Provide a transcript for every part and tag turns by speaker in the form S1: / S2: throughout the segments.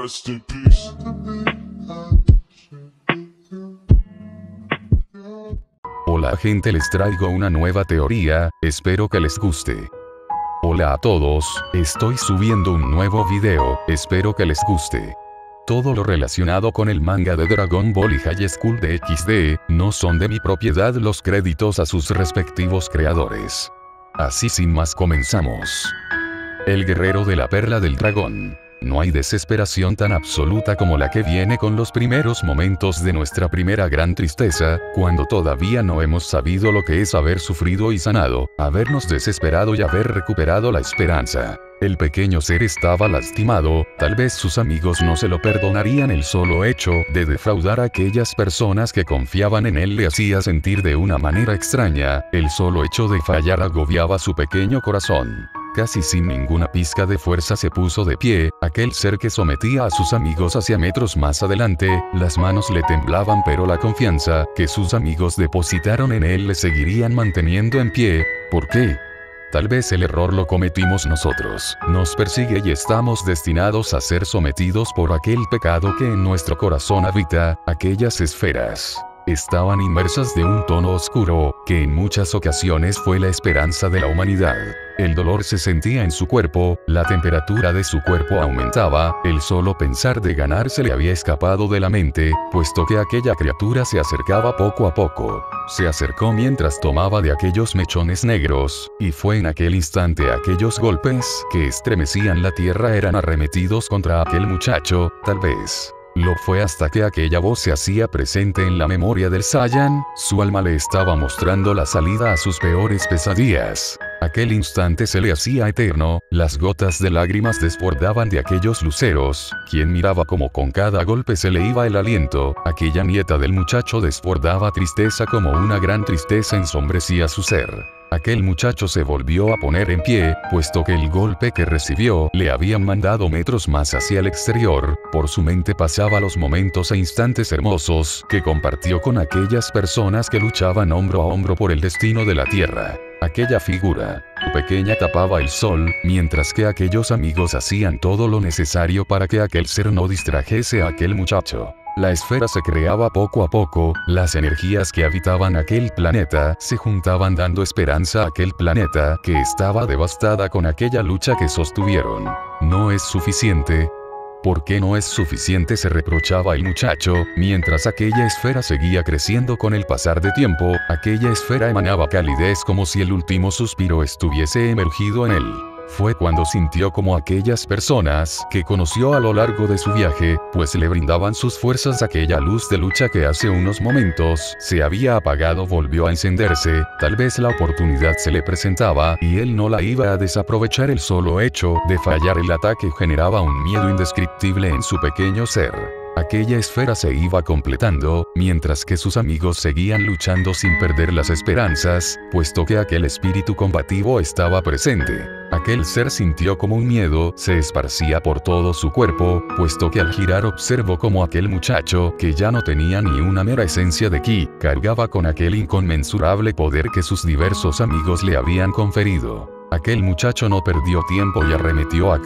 S1: Rest in peace.
S2: Hola gente, les traigo una nueva teoría, espero que les guste. Hola a todos, estoy subiendo un nuevo video, espero que les guste. Todo lo relacionado con el manga de Dragon Ball y High School DxD, no son de mi propiedad, los créditos a sus respectivos creadores. Así sin más comenzamos. El guerrero de la perla del dragón. No hay desesperación tan absoluta como la que viene con los primeros momentos de nuestra primera gran tristeza, cuando todavía no hemos sabido lo que es haber sufrido y sanado, habernos desesperado y haber recuperado la esperanza. El pequeño ser estaba lastimado, tal vez sus amigos no se lo perdonarían. El solo hecho de defraudar a aquellas personas que confiaban en él le hacía sentir de una manera extraña, el solo hecho de fallar agobiaba su pequeño corazón. Casi sin ninguna pizca de fuerza se puso de pie, aquel ser que sometía a sus amigos hacia metros más adelante, las manos le temblaban pero la confianza que sus amigos depositaron en él le seguirían manteniendo en pie. ¿Por qué? Tal vez el error lo cometimos nosotros, nos persigue y estamos destinados a ser sometidos por aquel pecado que en nuestro corazón habita. Aquellas esferas estaban inmersas de un tono oscuro, que en muchas ocasiones fue la esperanza de la humanidad. El dolor se sentía en su cuerpo, la temperatura de su cuerpo aumentaba, el solo pensar de ganar se le había escapado de la mente, puesto que aquella criatura se acercaba poco a poco. Se acercó mientras tomaba de aquellos mechones negros, y fue en aquel instante aquellos golpes que estremecían la tierra eran arremetidos contra aquel muchacho, tal vez. Lo fue hasta que aquella voz se hacía presente en la memoria del Saiyan, su alma le estaba mostrando la salida a sus peores pesadillas. Aquel instante se le hacía eterno, las gotas de lágrimas desbordaban de aquellos luceros, quien miraba como con cada golpe se le iba el aliento, aquella nieta del muchacho desbordaba tristeza como una gran tristeza ensombrecía su ser. Aquel muchacho se volvió a poner en pie, puesto que el golpe que recibió le habían mandado metros más hacia el exterior, por su mente pasaba los momentos e instantes hermosos que compartió con aquellas personas que luchaban hombro a hombro por el destino de la tierra. Aquella figura pequeña tapaba el sol, mientras que aquellos amigos hacían todo lo necesario para que aquel ser no distrajese a aquel muchacho. La esfera se creaba poco a poco, las energías que habitaban aquel planeta se juntaban dando esperanza a aquel planeta que estaba devastada con aquella lucha que sostuvieron. No es suficiente. ¿Por qué no es suficiente?, se reprochaba el muchacho, mientras aquella esfera seguía creciendo con el pasar de tiempo, aquella esfera emanaba calidez como si el último suspiro estuviese emergido en él. Fue cuando sintió como aquellas personas que conoció a lo largo de su viaje, pues le brindaban sus fuerzas, aquella luz de lucha que hace unos momentos se había apagado volvió a encenderse, tal vez la oportunidad se le presentaba y él no la iba a desaprovechar. El solo hecho de fallar el ataque generaba un miedo indescriptible en su pequeño ser. Aquella esfera se iba completando, mientras que sus amigos seguían luchando sin perder las esperanzas, puesto que aquel espíritu combativo estaba presente. Aquel ser sintió como un miedo se esparcía por todo su cuerpo, puesto que al girar observó como aquel muchacho, que ya no tenía ni una mera esencia de ki, cargaba con aquel inconmensurable poder que sus diversos amigos le habían conferido. Aquel muchacho no perdió tiempo y arremetió a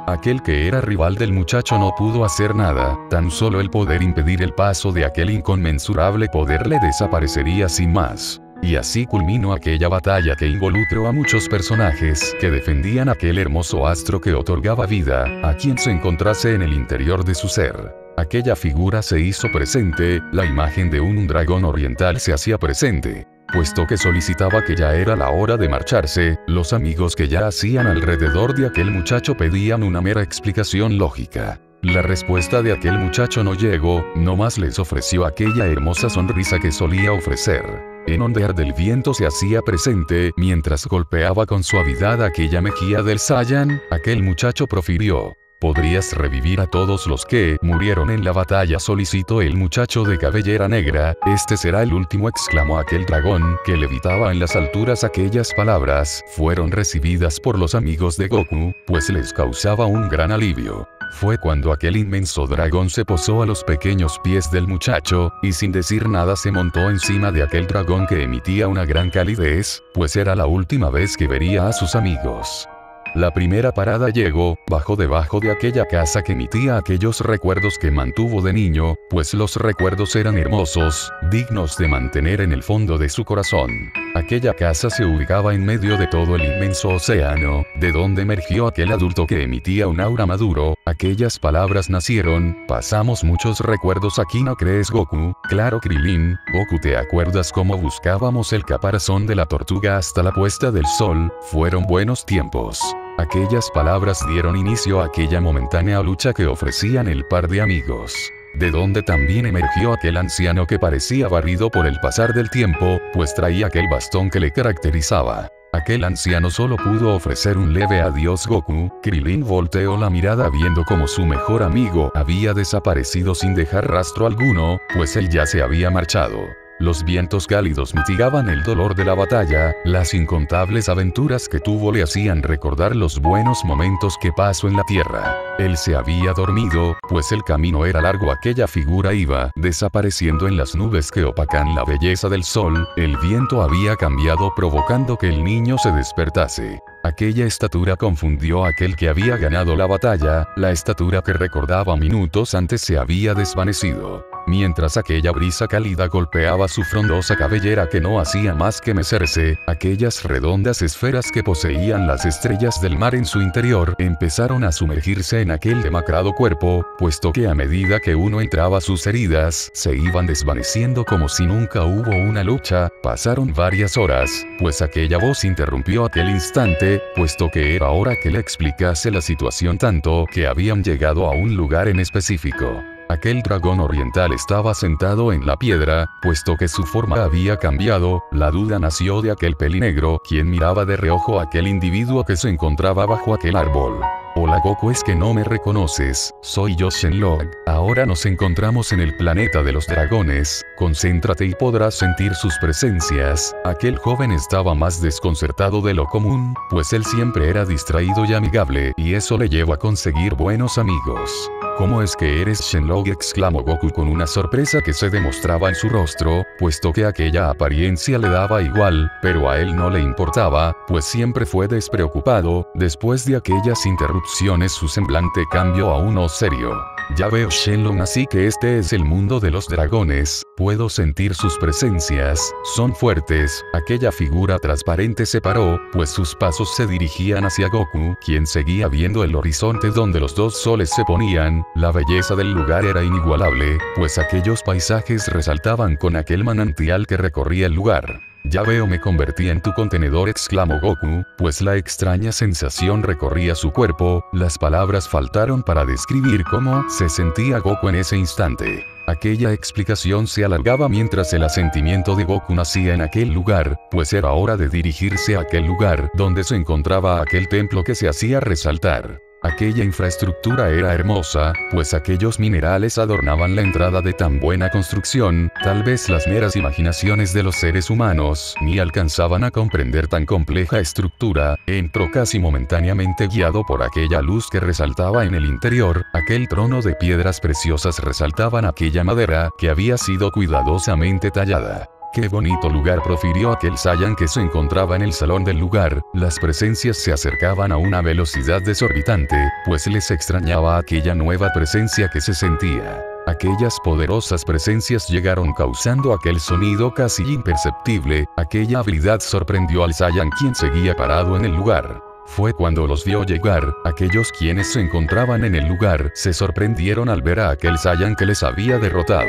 S2: aquel que era rival del muchacho no pudo hacer nada, tan solo el poder impedir el paso de aquel inconmensurable poder le desaparecería sin más. Y así culminó aquella batalla que involucró a muchos personajes que defendían aquel hermoso astro que otorgaba vida a quien se encontrase en el interior de su ser. Aquella figura se hizo presente, la imagen de un dragón oriental se hacía presente. Puesto que solicitaba que ya era la hora de marcharse, los amigos que ya hacían alrededor de aquel muchacho pedían una mera explicación lógica. La respuesta de aquel muchacho no llegó, nomás les ofreció aquella hermosa sonrisa que solía ofrecer. En ondear del viento se hacía presente, mientras golpeaba con suavidad aquella mejilla del Saiyan, aquel muchacho profirió: ¿podrías revivir a todos los que murieron en la batalla?, solicitó el muchacho de cabellera negra. Este será el último, exclamó aquel dragón, que levitaba en las alturas. Aquellas palabras fueron recibidas por los amigos de Goku, pues les causaba un gran alivio. Fue cuando aquel inmenso dragón se posó a los pequeños pies del muchacho, y sin decir nada se montó encima de aquel dragón que emitía una gran calidez, pues era la última vez que vería a sus amigos. La primera parada llegó, bajó debajo de aquella casa que emitía aquellos recuerdos que mantuvo de niño, pues los recuerdos eran hermosos, dignos de mantener en el fondo de su corazón. Aquella casa se ubicaba en medio de todo el inmenso océano, de donde emergió aquel adulto que emitía un aura maduro. Aquellas palabras nacieron: pasamos muchos recuerdos aquí, ¿no crees, Goku? Claro, Krilin. Goku, ¿te acuerdas cómo buscábamos el caparazón de la tortuga hasta la puesta del sol? Fueron buenos tiempos. Aquellas palabras dieron inicio a aquella momentánea lucha que ofrecían el par de amigos. De donde también emergió aquel anciano que parecía barrido por el pasar del tiempo, pues traía aquel bastón que le caracterizaba. Aquel anciano solo pudo ofrecer un leve adiós. Goku. Krilin volteó la mirada viendo como su mejor amigo había desaparecido sin dejar rastro alguno, pues él ya se había marchado. Los vientos cálidos mitigaban el dolor de la batalla, las incontables aventuras que tuvo le hacían recordar los buenos momentos que pasó en la tierra. Él se había dormido, pues el camino era largo. Aquella figura iba desapareciendo en las nubes que opacan la belleza del sol. El viento había cambiado provocando que el niño se despertase. Aquella estatura confundió a aquel que había ganado la batalla, la estatura que recordaba minutos antes se había desvanecido. Mientras aquella brisa cálida golpeaba su frondosa cabellera que no hacía más que mecerse, aquellas redondas esferas que poseían las estrellas del mar en su interior empezaron a sumergirse en aquel demacrado cuerpo, puesto que a medida que uno entraba sus heridas se iban desvaneciendo como si nunca hubo una lucha. Pasaron varias horas, pues aquella voz interrumpió aquel instante, puesto que era hora que le explicase la situación, tanto que habían llegado a un lugar en específico. Aquel dragón oriental estaba sentado en la piedra, puesto que su forma había cambiado. La duda nació de aquel pelinegro, quien miraba de reojo a aquel individuo que se encontraba bajo aquel árbol. Hola Goku, ¿es que no me reconoces? Soy yo, Shenlong. Ahora nos encontramos en el planeta de los dragones. Concéntrate y podrás sentir sus presencias. Aquel joven estaba más desconcertado de lo común, pues él siempre era distraído y amigable, y eso le llevó a conseguir buenos amigos. ¿Cómo es que eres Shenlong?, exclamó Goku con una sorpresa que se demostraba en su rostro, puesto que aquella apariencia le daba igual, pero a él no le importaba, pues siempre fue despreocupado. Después de aquellas interrupciones su semblante cambió a uno serio. Ya veo, Shenlong, así que este es el mundo de los dragones. Puedo sentir sus presencias, son fuertes. Aquella figura transparente se paró, pues sus pasos se dirigían hacia Goku, quien seguía viendo el horizonte donde los dos soles se ponían. La belleza del lugar era inigualable, pues aquellos paisajes resaltaban con aquel manantial que recorría el lugar. Ya veo, me convertí en tu contenedor, exclamó Goku, pues la extraña sensación recorría su cuerpo. Las palabras faltaron para describir cómo se sentía Goku en ese instante. Aquella explicación se alargaba mientras el asentimiento de Goku nacía en aquel lugar, pues era hora de dirigirse a aquel lugar donde se encontraba aquel templo que se hacía resaltar. Aquella infraestructura era hermosa, pues aquellos minerales adornaban la entrada de tan buena construcción. Tal vez las meras imaginaciones de los seres humanos ni alcanzaban a comprender tan compleja estructura. Entró casi momentáneamente guiado por aquella luz que resaltaba en el interior. Aquel trono de piedras preciosas resaltaban aquella madera que había sido cuidadosamente tallada. ¡Qué bonito lugar!, profirió aquel Saiyan que se encontraba en el salón del lugar. Las presencias se acercaban a una velocidad desorbitante, pues les extrañaba aquella nueva presencia que se sentía. Aquellas poderosas presencias llegaron causando aquel sonido casi imperceptible. Aquella habilidad sorprendió al Saiyan, quien seguía parado en el lugar. Fue cuando los vio llegar, aquellos quienes se encontraban en el lugar se sorprendieron al ver a aquel Saiyan que les había derrotado.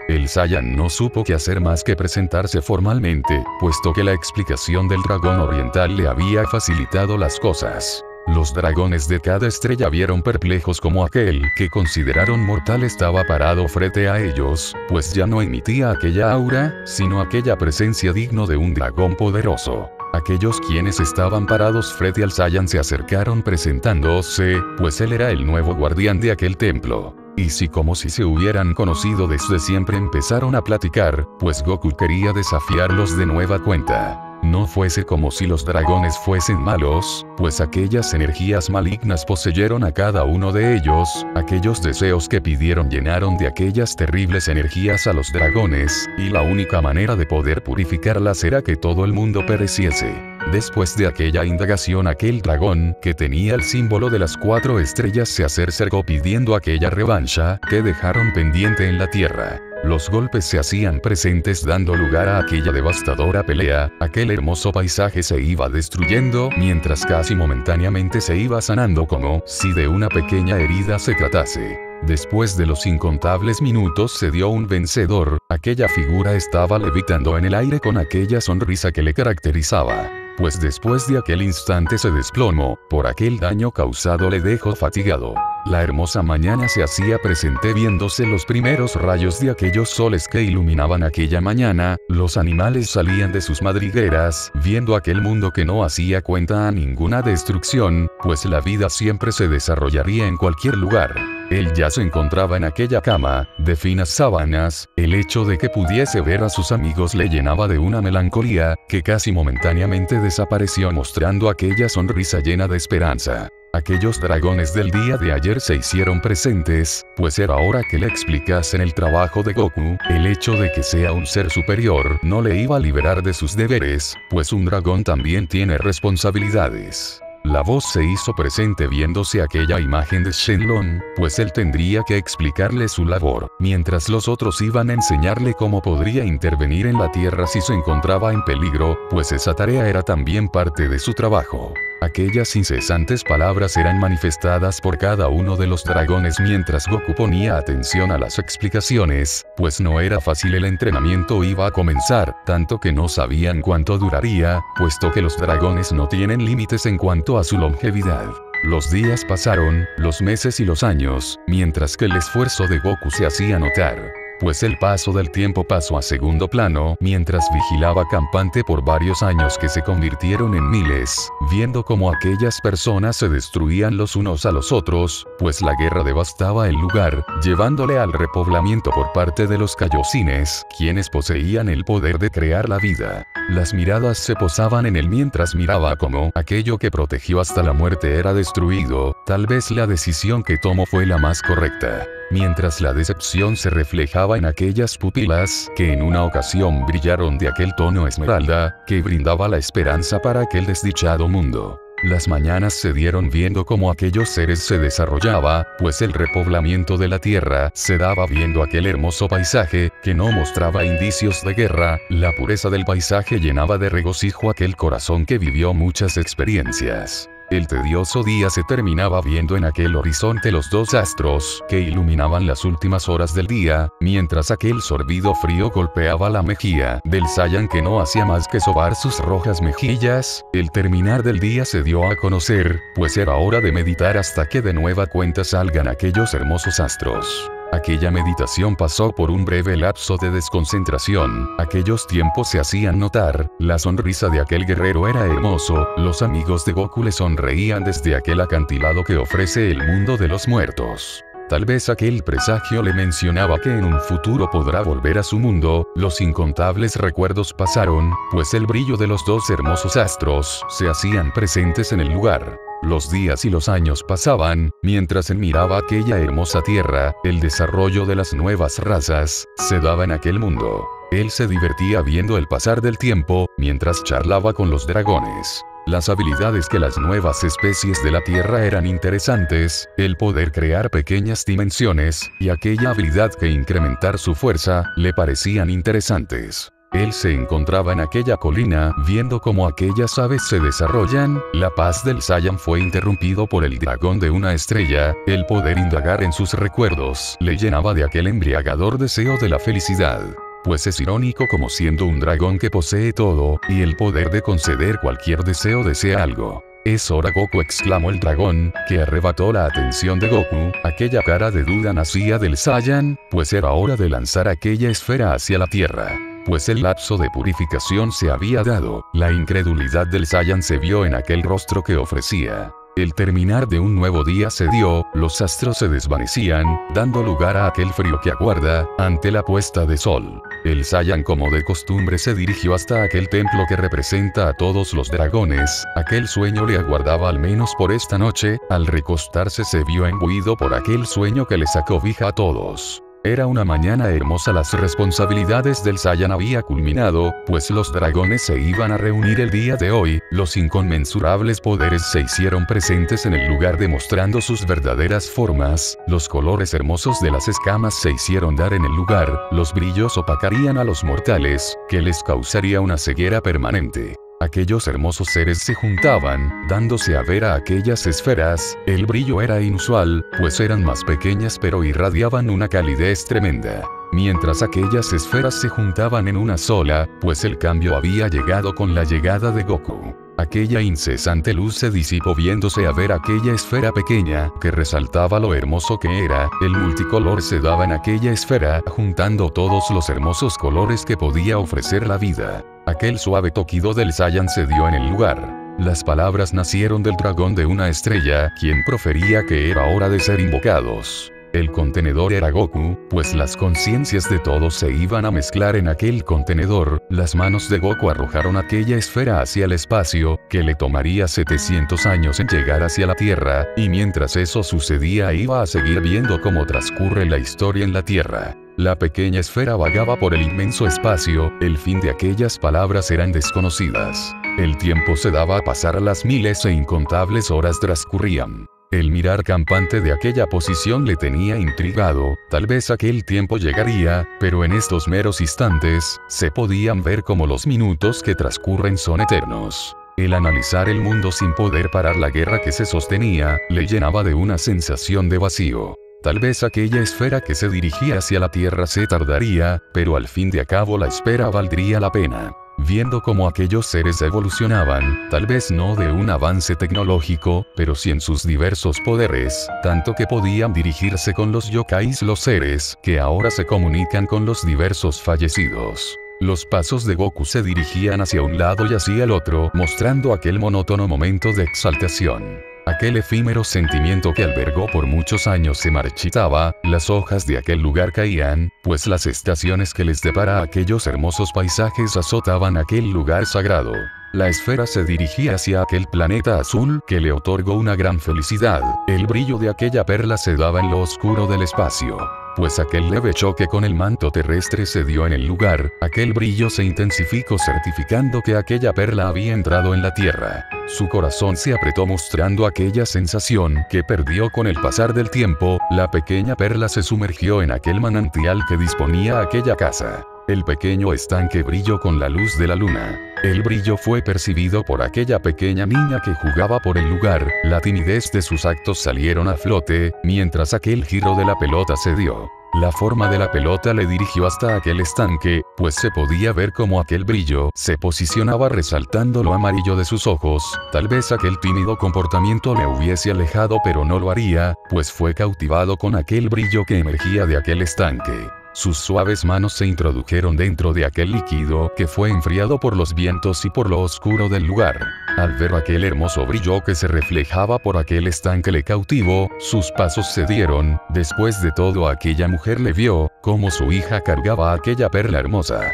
S2: El Saiyan no supo qué hacer más que presentarse formalmente, puesto que la explicación del dragón oriental le había facilitado las cosas. Los dragones de cada estrella vieron perplejos como aquel que consideraron mortal estaba parado frente a ellos, pues ya no emitía aquella aura, sino aquella presencia digno de un dragón poderoso. Aquellos quienes estaban parados frente al Saiyan se acercaron presentándose, pues él era el nuevo guardián de aquel templo. Y si como si se hubieran conocido desde siempre empezaron a platicar, pues Goku quería desafiarlos de nueva cuenta. No fuese como si los dragones fuesen malos, pues aquellas energías malignas poseyeron a cada uno de ellos. Aquellos deseos que pidieron llenaron de aquellas terribles energías a los dragones, y la única manera de poder purificarlas era que todo el mundo pereciese. Después de aquella indagación, aquel dragón, que tenía el símbolo de las 4 estrellas, se acercó pidiendo aquella revancha que dejaron pendiente en la tierra. Los golpes se hacían presentes dando lugar a aquella devastadora pelea, aquel hermoso paisaje se iba destruyendo mientras casi momentáneamente se iba sanando como si de una pequeña herida se tratase. Después de los incontables minutos se dio un vencedor, aquella figura estaba levitando en el aire con aquella sonrisa que le caracterizaba. Pues después de aquel instante se desplomó, por aquel daño causado le dejó fatigado. La hermosa mañana se hacía presente viéndose los primeros rayos de aquellos soles que iluminaban aquella mañana, los animales salían de sus madrigueras, viendo aquel mundo que no hacía cuenta a ninguna destrucción, pues la vida siempre se desarrollaría en cualquier lugar. Él ya se encontraba en aquella cama, de finas sábanas, el hecho de que pudiese ver a sus amigos le llenaba de una melancolía, que casi momentáneamente desapareció mostrando aquella sonrisa llena de esperanza. Aquellos dragones del día de ayer se hicieron presentes, pues era hora que le explicasen el trabajo de Goku, el hecho de que sea un ser superior no le iba a liberar de sus deberes, pues un dragón también tiene responsabilidades. La voz se hizo presente viéndose aquella imagen de Shenlong, pues él tendría que explicarle su labor, mientras los otros iban a enseñarle cómo podría intervenir en la tierra si se encontraba en peligro, pues esa tarea era también parte de su trabajo. Aquellas incesantes palabras eran manifestadas por cada uno de los dragones mientras Goku ponía atención a las explicaciones, pues no era fácil, el entrenamiento iba a comenzar, tanto que no sabían cuánto duraría, puesto que los dragones no tienen límites en cuanto a su longevidad. Los días pasaron, los meses y los años, mientras que el esfuerzo de Goku se hacía notar. Pues el paso del tiempo pasó a segundo plano, mientras vigilaba campante por varios años que se convirtieron en miles, viendo cómo aquellas personas se destruían los unos a los otros, pues la guerra devastaba el lugar, llevándole al repoblamiento por parte de los Kaiosines, quienes poseían el poder de crear la vida. Las miradas se posaban en él mientras miraba cómo aquello que protegió hasta la muerte era destruido, tal vez la decisión que tomó fue la más correcta. Mientras la decepción se reflejaba en aquellas pupilas, que en una ocasión brillaron de aquel tono esmeralda, que brindaba la esperanza para aquel desdichado mundo. Las mañanas se dieron viendo cómo aquellos seres se desarrollaba, pues el repoblamiento de la tierra se daba viendo aquel hermoso paisaje, que no mostraba indicios de guerra, la pureza del paisaje llenaba de regocijo aquel corazón que vivió muchas experiencias. El tedioso día se terminaba viendo en aquel horizonte los 2 astros que iluminaban las últimas horas del día, mientras aquel sorbido frío golpeaba la mejilla del Saiyan que no hacía más que sobar sus rojas mejillas. El terminar del día se dio a conocer, pues era hora de meditar hasta que de nueva cuenta salgan aquellos hermosos astros. Aquella meditación pasó por un breve lapso de desconcentración, aquellos tiempos se hacían notar, la sonrisa de aquel guerrero era hermoso, los amigos de Goku le sonreían desde aquel acantilado que ofrece el mundo de los muertos. Tal vez aquel presagio le mencionaba que en un futuro podrá volver a su mundo, los incontables recuerdos pasaron, pues el brillo de los 2 hermosos astros se hacían presentes en el lugar. Los días y los años pasaban, mientras él miraba aquella hermosa tierra, el desarrollo de las nuevas razas se daba en aquel mundo. Él se divertía viendo el pasar del tiempo, mientras charlaba con los dragones. Las habilidades que las nuevas especies de la Tierra eran interesantes, el poder crear pequeñas dimensiones, y aquella habilidad que incrementar su fuerza, le parecían interesantes. Él se encontraba en aquella colina, viendo cómo aquellas aves se desarrollan, la paz del Saiyan fue interrumpido por el dragón de una estrella, el poder indagar en sus recuerdos le llenaba de aquel embriagador deseo de la felicidad. Pues es irónico como siendo un dragón que posee todo, y el poder de conceder cualquier deseo desea algo. Es hora, Goku, exclamó el dragón, que arrebató la atención de Goku, aquella cara de duda nacía del Saiyan, pues era hora de lanzar aquella esfera hacia la tierra. Pues el lapso de purificación se había dado, la incredulidad del Saiyan se vio en aquel rostro que ofrecía. El terminar de un nuevo día se dio, los astros se desvanecían, dando lugar a aquel frío que aguarda, ante la puesta de sol. El Saiyan como de costumbre se dirigió hasta aquel templo que representa a todos los dragones, aquel sueño le aguardaba al menos por esta noche, al recostarse se vio imbuido por aquel sueño que les acobija a todos. Era una mañana hermosa, las responsabilidades del Saiyan había culminado, pues los dragones se iban a reunir el día de hoy, los inconmensurables poderes se hicieron presentes en el lugar demostrando sus verdaderas formas, los colores hermosos de las escamas se hicieron dar en el lugar, los brillos opacarían a los mortales, que les causaría una ceguera permanente. Aquellos hermosos seres se juntaban, dándose a ver a aquellas esferas, el brillo era inusual, pues eran más pequeñas pero irradiaban una calidez tremenda. Mientras aquellas esferas se juntaban en una sola, pues el cambio había llegado con la llegada de Goku. Aquella incesante luz se disipó viéndose a ver aquella esfera pequeña, que resaltaba lo hermoso que era, el multicolor se daba en aquella esfera, juntando todos los hermosos colores que podía ofrecer la vida. Aquel suave toquido del Saiyan se dio en el lugar. Las palabras nacieron del dragón de una estrella, quien profería que era hora de ser invocados. El contenedor era Goku, pues las conciencias de todos se iban a mezclar en aquel contenedor, las manos de Goku arrojaron aquella esfera hacia el espacio, que le tomaría 700 años en llegar hacia la Tierra, y mientras eso sucedía iba a seguir viendo cómo transcurre la historia en la Tierra. La pequeña esfera vagaba por el inmenso espacio, el fin de aquellas palabras eran desconocidas. El tiempo se daba a pasar, las miles e incontables horas transcurrían. El mirar campante de aquella posición le tenía intrigado, tal vez aquel tiempo llegaría, pero en estos meros instantes, se podían ver como los minutos que transcurren son eternos. El analizar el mundo sin poder parar la guerra que se sostenía, le llenaba de una sensación de vacío. Tal vez aquella esfera que se dirigía hacia la Tierra se tardaría, pero al fin de cabo la espera valdría la pena. Viendo cómo aquellos seres evolucionaban, tal vez no de un avance tecnológico, pero sí en sus diversos poderes, tanto que podían dirigirse con los yokais, los seres que ahora se comunican con los diversos fallecidos. Los pasos de Goku se dirigían hacia un lado y hacia el otro, mostrando aquel monótono momento de exaltación. Aquel efímero sentimiento que albergó por muchos años se marchitaba, las hojas de aquel lugar caían, pues las estaciones que les depara aquellos hermosos paisajes azotaban aquel lugar sagrado. La esfera se dirigía hacia aquel planeta azul que le otorgó una gran felicidad, el brillo de aquella perla se daba en lo oscuro del espacio. Pues aquel leve choque con el manto terrestre se dio en el lugar, aquel brillo se intensificó certificando que aquella perla había entrado en la Tierra. Su corazón se apretó mostrando aquella sensación que perdió con el pasar del tiempo, la pequeña perla se sumergió en aquel manantial que disponía aquella casa. El pequeño estanque brilló con la luz de la luna. El brillo fue percibido por aquella pequeña niña que jugaba por el lugar, la timidez de sus actos salieron a flote, mientras aquel giro de la pelota se dio. La forma de la pelota le dirigió hasta aquel estanque, pues se podía ver cómo aquel brillo se posicionaba resaltando lo amarillo de sus ojos, tal vez aquel tímido comportamiento le hubiese alejado pero no lo haría, pues fue cautivado con aquel brillo que emergía de aquel estanque. Sus suaves manos se introdujeron dentro de aquel líquido que fue enfriado por los vientos y por lo oscuro del lugar. Al ver aquel hermoso brillo que se reflejaba por aquel estanque le cautivó, sus pasos se dieron, después de todo aquella mujer le vio, como su hija cargaba aquella perla hermosa.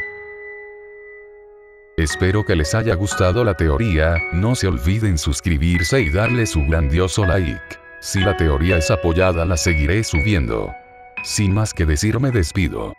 S2: Espero que les haya gustado la teoría, no se olviden suscribirse y darle su grandioso like. Si la teoría es apoyada la seguiré subiendo. Sin más que decir me despido.